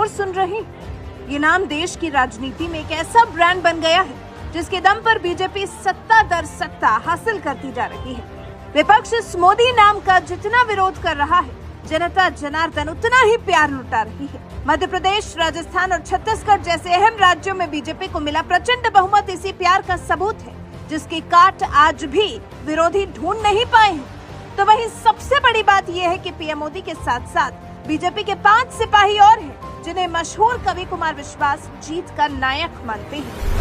शोर सुन रही। ये नाम देश की राजनीति में एक ऐसा ब्रांड बन गया है जिसके दम पर बीजेपी सत्ता दर सत्ता हासिल करती जा रही है। विपक्ष इस मोदी नाम का जितना विरोध कर रहा है, जनता जनार्दन उतना ही प्यार लुटा रही है। मध्य प्रदेश, राजस्थान और छत्तीसगढ़ जैसे अहम राज्यों में बीजेपी को मिला प्रचंड बहुमत इसी प्यार का सबूत है, जिसकी काट आज भी विरोधी ढूंढ नहीं पाए हैं। तो वहीं सबसे बड़ी बात यह है कि पीएम मोदी के साथ साथ बीजेपी के 5 सिपाही और हैं, जिन्हें मशहूर कवि कुमार विश्वास जीत का नायक मानते हैं।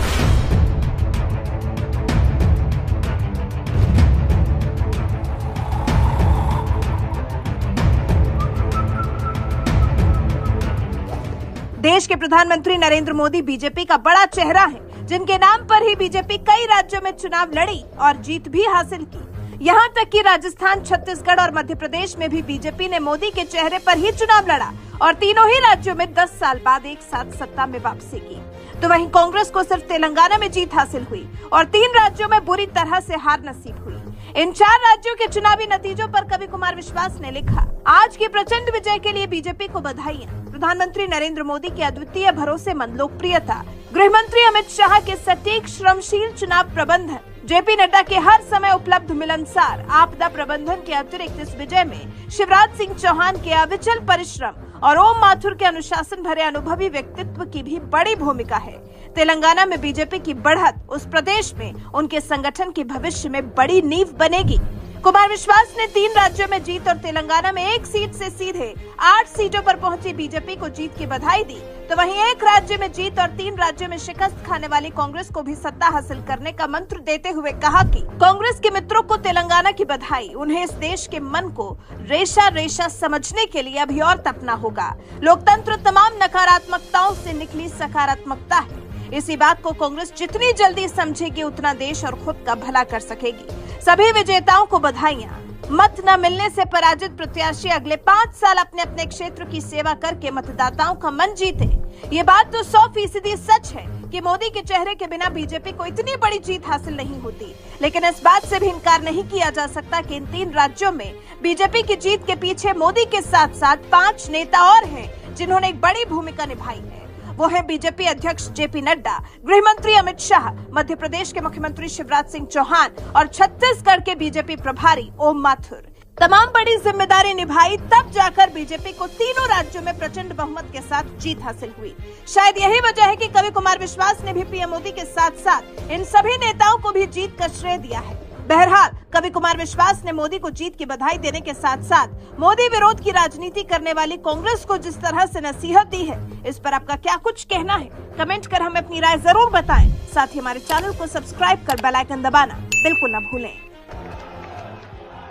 देश के प्रधानमंत्री नरेंद्र मोदी बीजेपी का बड़ा चेहरा है, जिनके नाम पर ही बीजेपी कई राज्यों में चुनाव लड़ी और जीत भी हासिल की। यहाँ तक कि राजस्थान, छत्तीसगढ़ और मध्य प्रदेश में भी बीजेपी ने मोदी के चेहरे पर ही चुनाव लड़ा और तीनों ही राज्यों में 10 साल बाद एक साथ सत्ता में वापसी की। तो वहीं कांग्रेस को सिर्फ तेलंगाना में जीत हासिल हुई और 3 राज्यों में बुरी तरह से हार नसीब हुई। इन 4 राज्यों के चुनावी नतीजों पर कवि कुमार विश्वास ने लिखा, आज की प्रचंड विजय के लिए बीजेपी को बधाइयां। प्रधानमंत्री नरेंद्र मोदी की अद्वितीय भरोसेमंद लोकप्रियता, गृह मंत्री अमित शाह के सटीक श्रमशील चुनाव प्रबंधन, जेपी नड्डा के हर समय उपलब्ध मिलनसार आपदा प्रबंधन के अतिरिक्त इस विजय में शिवराज सिंह चौहान के अविचल परिश्रम और ओम माथुर के अनुशासन भरे अनुभवी व्यक्तित्व की भी बड़ी भूमिका है। तेलंगाना में बीजेपी की बढ़त उस प्रदेश में उनके संगठन के भविष्य में बड़ी नींव बनेगी। कुमार विश्वास ने 3 राज्यों में जीत और तेलंगाना में 1 सीट से सीधे 8 सीटों पर पहुंची बीजेपी को जीत की बधाई दी। तो वहीं 1 राज्य में जीत और 3 राज्यों में शिकस्त खाने वाली कांग्रेस को भी सत्ता हासिल करने का मंत्र देते हुए कहा कि कांग्रेस के मित्रों को तेलंगाना की बधाई, उन्हें इस देश के मन को रेशा रेशा समझने के लिए अभी और तपना होगा। लोकतंत्र तमाम नकारात्मकताओं से निकली सकारात्मकता है। इसी बात को कांग्रेस जितनी जल्दी समझेगी उतना देश और खुद का भला कर सकेगी। सभी विजेताओं को बधाइयां। मत न मिलने से पराजित प्रत्याशी अगले 5 साल अपने अपने क्षेत्र की सेवा करके मतदाताओं का मन जीते। ये बात तो 100% सच है कि मोदी के चेहरे के बिना बीजेपी को इतनी बड़ी जीत हासिल नहीं होती। लेकिन इस बात से भी इनकार नहीं किया जा सकता कि इन 3 राज्यों में बीजेपी की जीत के पीछे मोदी के साथ साथ 5 नेता और हैं, जिन्होंने एक बड़ी भूमिका निभाई है। वो है बीजेपी अध्यक्ष जेपी नड्डा, गृह मंत्री अमित शाह, मध्य प्रदेश के मुख्यमंत्री शिवराज सिंह चौहान और छत्तीसगढ़ के बीजेपी प्रभारी ओम माथुर। तमाम बड़ी जिम्मेदारी निभाई, तब जाकर बीजेपी को तीनों राज्यों में प्रचंड बहुमत के साथ जीत हासिल हुई। शायद यही वजह है कि कवि कुमार विश्वास ने भी पीएम मोदी के साथ साथ इन सभी नेताओं को भी जीत का श्रेय दिया है। बहरहाल, कवि कुमार विश्वास ने मोदी को जीत की बधाई देने के साथ साथ मोदी विरोध की राजनीति करने वाली कांग्रेस को जिस तरह से नसीहत दी है, इस पर आपका क्या कुछ कहना है? कमेंट कर हमें अपनी राय जरूर बताएं। साथ ही हमारे चैनल को सब्सक्राइब कर बेल आइकन दबाना बिल्कुल न भूलें।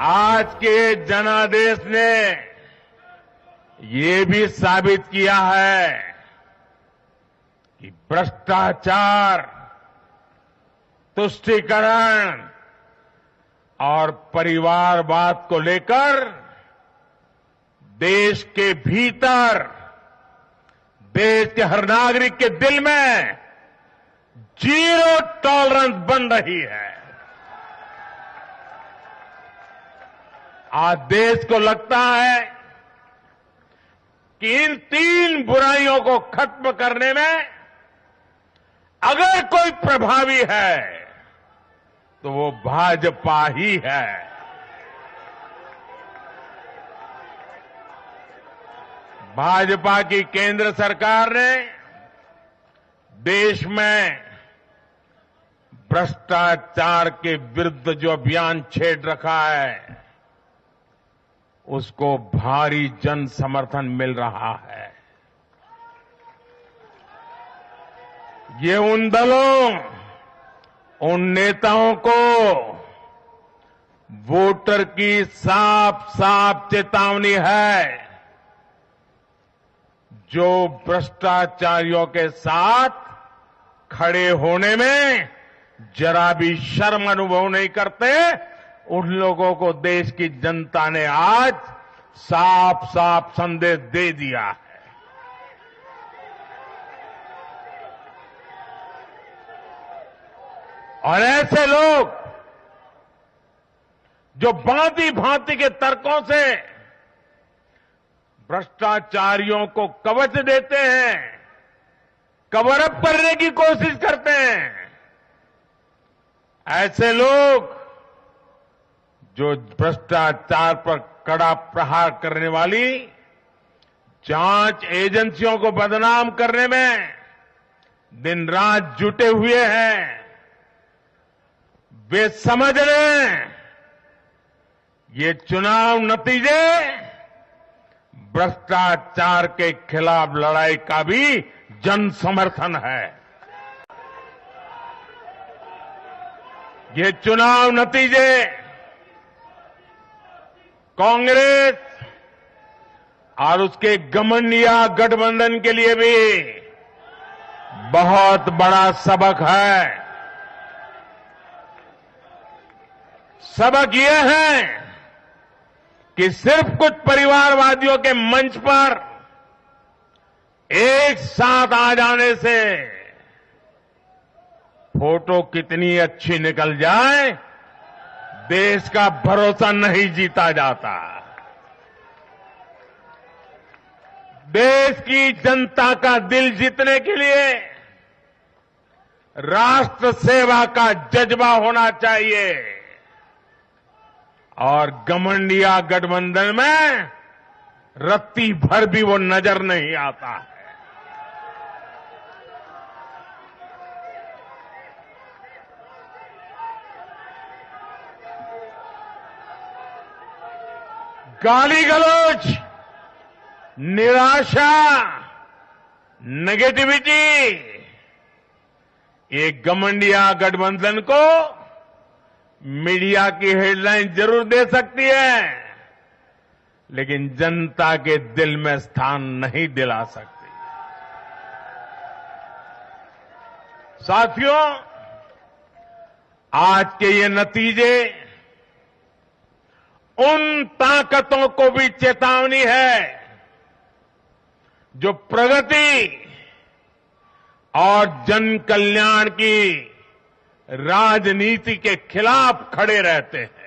आज के जनादेश ने ये भी साबित किया है कि भ्रष्टाचार, तुष्टीकरण और परिवारवाद को लेकर देश के भीतर, देश के हर नागरिक के दिल में 0 टॉलरेंस बन रही है। आज देश को लगता है कि इन 3 बुराइयों को खत्म करने में अगर कोई प्रभावी है तो वो भाजपा ही है। भाजपा की केंद्र सरकार ने देश में भ्रष्टाचार के विरुद्ध जो अभियान छेड़ रखा है, उसको भारी जन समर्थन मिल रहा है। ये उन दलों, उन नेताओं को वोटर की साफ साफ चेतावनी है जो भ्रष्टाचारियों के साथ खड़े होने में जरा भी शर्म अनुभव नहीं करते। उन लोगों को देश की जनता ने आज साफ साफ संदेश दे दिया है। और ऐसे लोग जो भांति भांति के तर्कों से भ्रष्टाचारियों को कवच देते हैं, कवर अप करने की कोशिश करते हैं। ऐसे लोग जो भ्रष्टाचार पर कड़ा प्रहार करने वाली जांच एजेंसियों को बदनाम करने में दिन रात जुटे हुए हैं, वे समझ लें ये चुनाव नतीजे भ्रष्टाचार के खिलाफ लड़ाई का भी जन समर्थन है। ये चुनाव नतीजे कांग्रेस और उसके घमंडिया गठबंधन के लिए भी बहुत बड़ा सबक है। सबक ये है कि सिर्फ कुछ परिवारवादियों के मंच पर एक साथ आ जाने से फोटो कितनी अच्छी निकल जाए, देश का भरोसा नहीं जीता जाता। देश की जनता का दिल जीतने के लिए राष्ट्र सेवा का जज्बा होना चाहिए और घमंडिया गठबंधन में रत्ती भर भी वो नजर नहीं आता है। गाली गलौज, निराशा, नेगेटिविटी, ये घमंडिया गठबंधन को मीडिया की हेडलाइन जरूर दे सकती है, लेकिन जनता के दिल में स्थान नहीं दिला सकती। साथियों, आज के ये नतीजे उन ताकतों को भी चेतावनी है जो प्रगति और जन कल्याण की राजनीति के खिलाफ खड़े रहते हैं।